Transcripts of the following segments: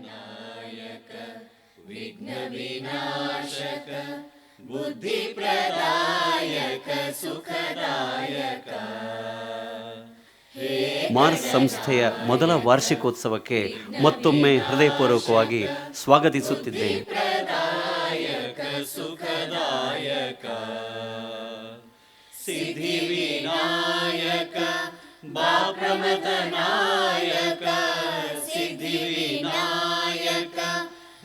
ನಾಯಕ ವಿಘ್ನ ವಿನಾಶಕ ಬುದ್ಧಿ ಪ್ರದಾಯಕ ಸುಖದಾಯಕ. ಮಾರ್ಸ್ ಸಂಸ್ಥೆಯ ಮೊದಲ ವಾರ್ಷಿಕೋತ್ಸವಕ್ಕೆ ಮತ್ತೊಮ್ಮೆ ಹೃದಯಪೂರ್ವಕವಾಗಿ ಸ್ವಾಗತಿಸುತ್ತಿದ್ದೇನೆ. ಪ್ರದಾಯಕ ಸುಖದಾಯಕ ಸಿದ್ಧಿ ವಿನಾಯಕ ಬಾಪ್ರಮದ ನಾಯಕ ಸಿದ್ಧಿ ವಿನಾಯಕ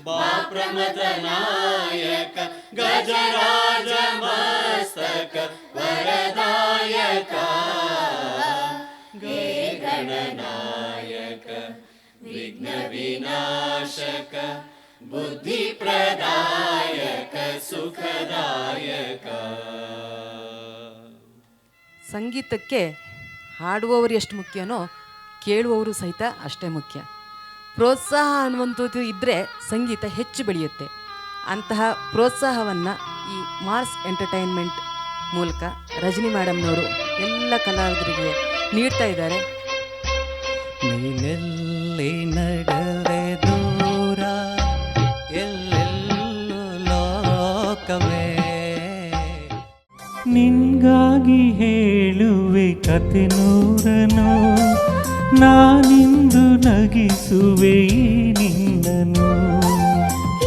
ಬಾಪ್ರಮದ ನಾಯಕ ಗಜರಾಜ ಮಸ್ತಕ ವರದಾಯಕ ಗಣನಾಯಕ ವಿಘ್ನ ವಿನಾಶಕ ಬುದ್ಧಿ ಪ್ರದಾಯಕ ಸುಖದಾಯಕ. ಸಂಗೀತಕ್ಕೆ ಹಾಡುವವರು ಎಷ್ಟು ಮುಖ್ಯನೋ ಕೇಳುವವರು ಸಹಿತ ಅಷ್ಟೇ ಮುಖ್ಯ. ಪ್ರೋತ್ಸಾಹ ಅನ್ನುವಂಥದ್ದು ಇದ್ದರೆ ಸಂಗೀತ ಹೆಚ್ಚು ಬೆಳೆಯುತ್ತೆ. ಅಂತಹ ಪ್ರೋತ್ಸಾಹವನ್ನು ಈ ಮಾರ್ಸ್ ಎಂಟರ್ಟೈನ್ಮೆಂಟ್ ಮೂಲಕ ರಜನಿ ಮೇಡಮ್ನವರು ಎಲ್ಲ ಕಲಾವಿದರಿಗೆ ನೀಡ್ತಾ ಇದ್ದಾರೆ. ನೀನೆಲ್ಲಿ ನಡೆದೆ ದೂರ ಎಲ್ಲೆಲ್ಲೂ ಲೋಕವೇ, ನಿನ್ಗಾಗಿ ಹೇಳುವೆ ಕತೆ ನೂರನು, ನಾನಿಂದು ನಗಿಸುವೆ ನಿನ್ನನು.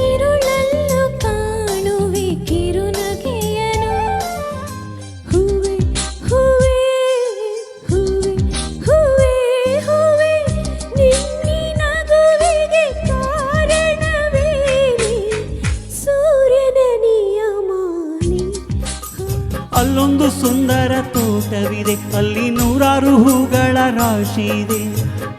ഇരുളല്ലു കാണുവേ കിരുനಗೆಯನು, ಹೂವೆ ಹೂವೆ ಹೂವೆ ಹೂವೆ ಹೂವೆ ನಿನ್ನಿ ನಗುವಿಗೆ ಕಾರಣವೇನಿ, ಸೂರ್ಯನ ನಿಯಮಾನಿ. ಅಲ್ಲೊಂದು ಸುಂದರ ತೋಟವಿದೆ, ಅಲ್ಲಿ ನೂರಾರು ಹೂಗಳ ರಾಶಿ ಇದೆ.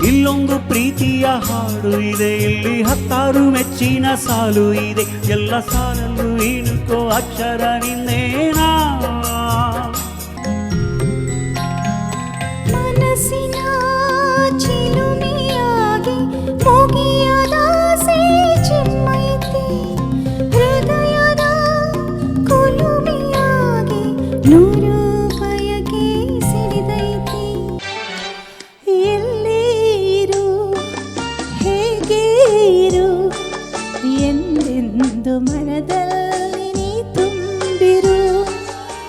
ಇಲ್ಲೊಂದು ಪ್ರೀತಿಯ ಹಾಡು ಇದೆ, ಇಲ್ಲಿ 10 ಮೆಚ್ಚಿನ ಸಾಲು ಇದೆ. ಎಲ್ಲ ಸಾಲಲ್ಲೂ ಇಣುಕೋ ಅಕ್ಷರ ನಿನ್ನೇನಾ. ಮನಸ್ಸಿನ ಚಿಲುಮೆಯಾಗಿ ಮುಗಿಯದಾಸೆ ಚಿಮ್ಮೈತೆ, ಹೃದಯದ ಕುಲುಮೆಯಾಗಿ ನೂರು ಬಯಕೆ ಸಿಡಿದೈತೆ. ಎಲ್ಲಿರು ಹೇಗೆ ಇರು ಎಂದೆಂದು ಮನದಲ್ಲಿ ನೀ ತುಂಬಿರು.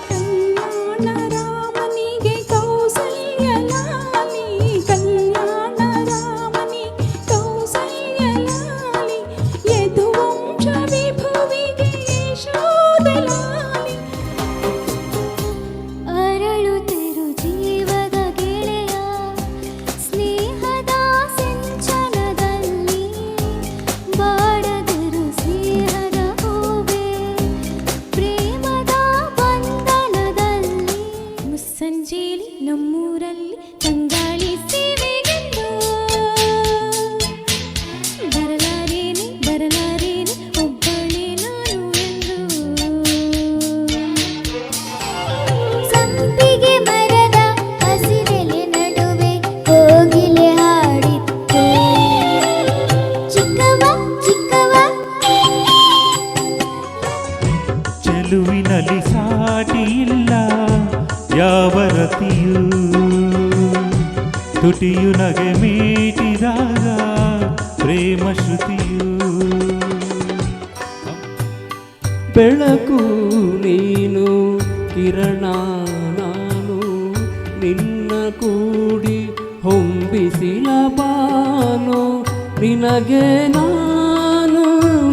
ಕಲ್ಯಾಣ ರಾಮನಿಗೆ ಕೌಸಲ್ಯ ಲಾಲಿ, ಕಲ್ಯಾಣ ರಾಮನಿಗೆ ಕೌಸಲ್ಯ ಲಾಲಿ, ಯದುವಂಶ ವಿಭುವಿಗೆ ಯಶೋಧ ಲಾಲಿ. ಅರಳುತ್ತಿರು ಜೀವದ ಗೆಳೆಯ ಸ್ನೇಹದ ಸಿಂಚನದಲ್ಲಿ, ಬಾಡದಿರು ಸ್ನೇಹದ ಹೂವೆ ಪ್ರೇಮದ ಬಂಧನದಲ್ಲಿ. ಮುಸ್ಸಂಜೆಲಿ ನಮ್ಮೂರಲ್ಲಿ ತಂಗಾಳಿ ಸೇವೆಗೆಂದು ಬರಲಾರೇನೆ ಬರಲಾರೇನೆ ಒಬ್ಬಳೇ ನಾನು ಎಂದು. ಸಂಪಿಗೆ ಮರದ ಹಸಿರೆಲೆ ನಡುವೆ ಕೋಗಿಲೆ ಹಾಡಿತ್ತು, ಚಿಕ್ಕವ ಚಿಕ್ಕವ. ಚೆಲುವಿನಲ್ಲಿ ಸಾಟಿ ಇಲ್ಲ ಯಾವ ರತಿಯೂ, ತುಟಿಯು ನಗೆ ಮೀಟಿದಾಗ ಪ್ರೇಮ ಶ್ರುತಿಯು. ಬೆಳಕು ನೀನು ಕಿರಣ ನಾನು, ನಿನ್ನ ಕೂಡಿ ಹೊಂಬಿಸಿಲ ಬಾನು. ನಿನಗೆ ನಾನು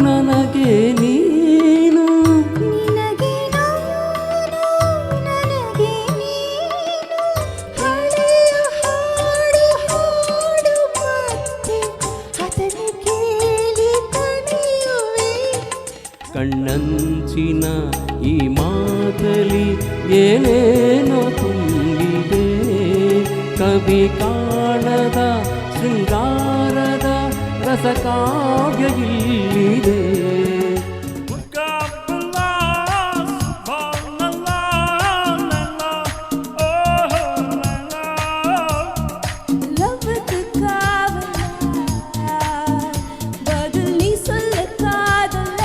ನನಗೆ ನೀನು, ನಿನಗೆ ನಾನು ನನಗೆ ನೀನು. ಹಳೆಯ ಹಾಡು ಹಾಡು ಮತ್ತೆ ಅದನ್ನು ಕೇಳಿ ತಣಿಯುವೆ. ಕಣ್ಣಂಚಿನ ಈ ಮಾತಲಿ ಏನೇನೋ ತುಂಬಿದೆ, ಕವಿ ಕಾಣದ ಶೃಂಗಾರದ ರಸಕಾವ್ಯ ಇಲ್ಲಿದೆ. ಲವ್ದು ಕಾವಲ ಬದಲಿಸಲಕ್ಕಾಗಲ್ಲ.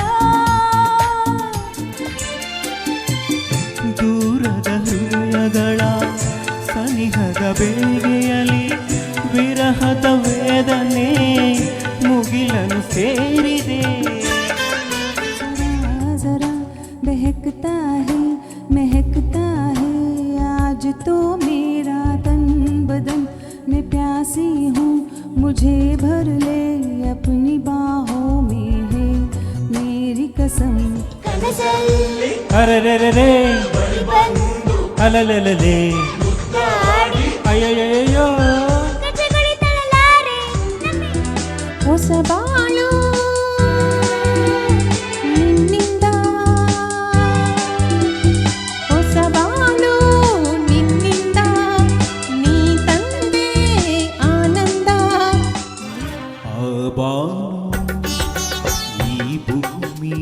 ದೂರದ ಹೃದಯಗಳ ಸನಿಹದ ಬೇಗೆಯಲಿ ವಿರಹದ ವೇದನೆ ಮುಗಿಲನು ಸೇರಿದೆ. जरा बहकता है महकता है आज तो मेरा तन बदन मैं प्यासी हूँ मुझे भर ले अपनी बाहों में है मेरी कसम ಅರೆ ರೇ ರೇ ರೇ ಅಲಲಲಲೇ ಅಯ್ಯಯ್ಯೋ ಹೊಸ ಬಾಳು ನಿನ್ನಿಂದ ಹೊಸ ಬಾಳು ನಿನ್ನಿಂದ ನೀ ತಂದೆ ಆನಂದ ಆ ಬಾನು ಈ ಭೂಮಿ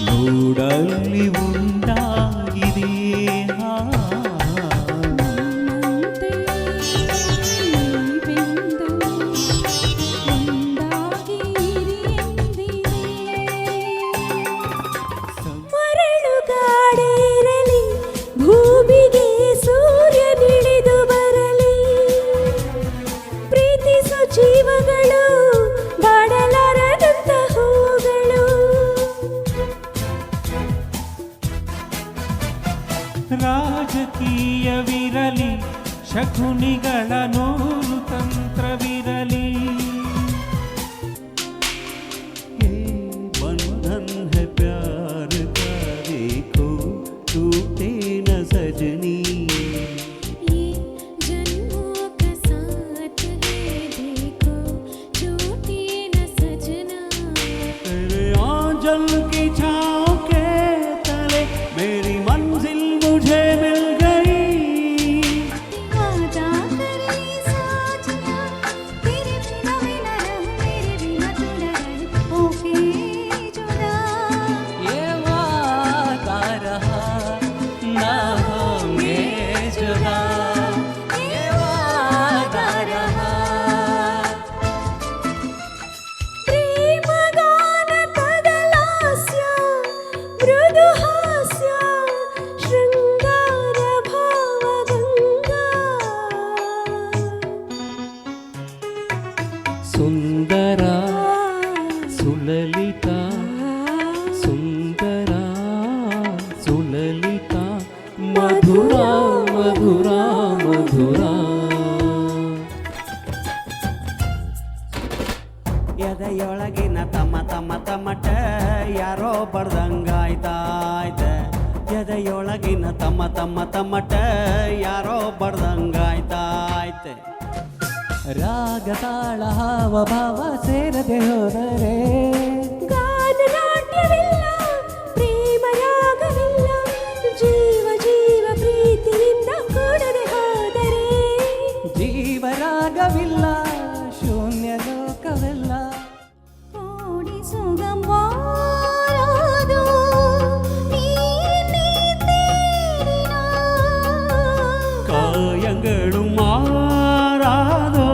ನೋಡಲಿ ಉಂಟಾಗಿದೆ. ನನ್ನಂತೆ ನೀವೆಂದು ಒಂದಾಗಿರಿ ಎಂದಿರೆ. ಮರಳುಗಾಡಿರಲಿ ಭೂಮಿಗೆ ಸೂರ್ಯನಿಳಿದು ಬರಲಿ ಪ್ರೀತಿಸೋ ಜೀವಗಳು ಬಾಡಲಾರದಂತ ಹೂಗಳು. ರಾಜಕೀಯವಿರಲಿ ಶಕುನಿಗಳ ನೂರು ತಂತ್ರವಿರಲಿ ये बंधन है प्यार का देखो टूटे न सजनी. ये जन्मों का साथ है देखो छूटे न सजना. तेरे आंचल की छाँव के तले मेरी मंजिल मुझे मिल गई. आजा करे साजना तेरे बिना मैं न रहूं मेरे बिना तू न रहे होके जुदा. ये वादा रहा ना होंगे जुदा. ये वादा रहा. ಪ್ರೇಮಗಾನ ತದಲಾಸ್ಯ ಮೃದು ಹಾಸ್ಯ ಶೃಂಗಾರ ಭಾವಗಂಗಾ. ಸುಂದರ ಸುಲಲಿತ ಸುಂದರ ಸುಲಲಿತ ಮಧುರ ಮಧುರ ಮಧುರ. ಎದೆಯೊಳಗಿನ ತಮ್ಮ ತಮ್ಮ ತಮ್ಮಟ ಯಾರೋ ಬಡ್ದಂಗಾಯ್ತಾಯ್ತೆ. ಎದೆಯೊಳಗಿನ ತಮ್ಮ ತಮ್ಮ ತಮ್ಮಟ ಯಾರೋ ಬಡ್ದಂಗಾಯ್ತಾಯ್ತೆ. ರಾಗ ತಾಳ ಹಾವ ಭಾವ ಸೇರದೆ ಹೋದರೆ ಗಾನನಾಟ್ಯವಿಲ್ಲ ಪ್ರೇಮ ರಾಗವಿಲ್ಲ ಜೀವ ಜೀವ ಪ್ರೀತಿಯಿಂದ ಕೂಡದೆ ಹೋದರೆ ಜೀವರಾಗವಿಲ್ಲ ಶೂನ್ಯ ಲೋಕವೆಲ್ಲ. ಓಡಿ ಸುಗಂಬಾರಾದು ನೀನೇ ತೇರಿನ ಕಾಯಗಳು ಮಾರಾದೋ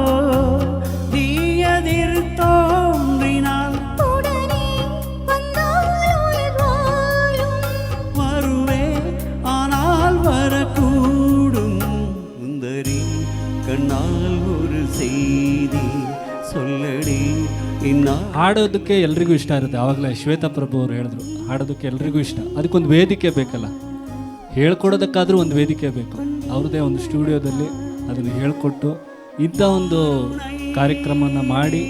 തീയതിർത്തോണ്ടിനാൽ ഉടനെ വന്നാലും വരുവേ ஆனால் வரக்கூடும். சுந்தரி கண்ணால் ஒரு செய்தி சொல்லடி ಇನ್ನ. ಹಾಡೋದಕ್ಕೆ ಎಲ್ರಿಗೂ ಇಷ್ಟ ಇರುತ್ತೆ. ಆವಾಗಲೇ ಶ್ವೇತಾ ಪ್ರಭು ಅವರು ಹೇಳಿದ್ರು ಹಾಡೋದಕ್ಕೆ ಎಲ್ರಿಗೂ ಇಷ್ಟ, ಅದಕ್ಕೊಂದು ವೇದಿಕೆ ಬೇಕಲ್ಲ, ಹೇಳ್ಕೊಡೋದಕ್ಕಾದ್ರೂ ಒಂದು ವೇದಿಕೆ ಬೇಕು. ಅವ್ರದ್ದೇ ಒಂದು ಸ್ಟುಡಿಯೋದಲ್ಲಿ ಅದನ್ನು ಹೇಳ್ಕೊಟ್ಟು ಇಂಥ ಒಂದು ಕಾರ್ಯಕ್ರಮನ ಮಾಡಿ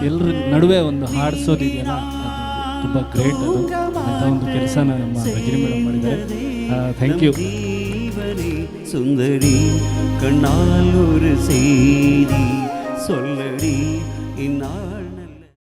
ಎಲ್ಲರ ನಡುವೆ ಒಂದು ಹಾಡಿಸೋದಿದೆಯಲ್ಲ, ಅದು ತುಂಬ ಗ್ರೇಟ್. ಅದು ಅಂಥ ಒಂದು ಕೆಲಸನ ನಮ್ಮ ರಜನಿ ಮೇಡಮ್ ಮಾಡಿದ್ದಾರೆ. Thank you. சுந்தரி கண்ணால் ஒரு செய்தி சொல்லடி இந்நாள்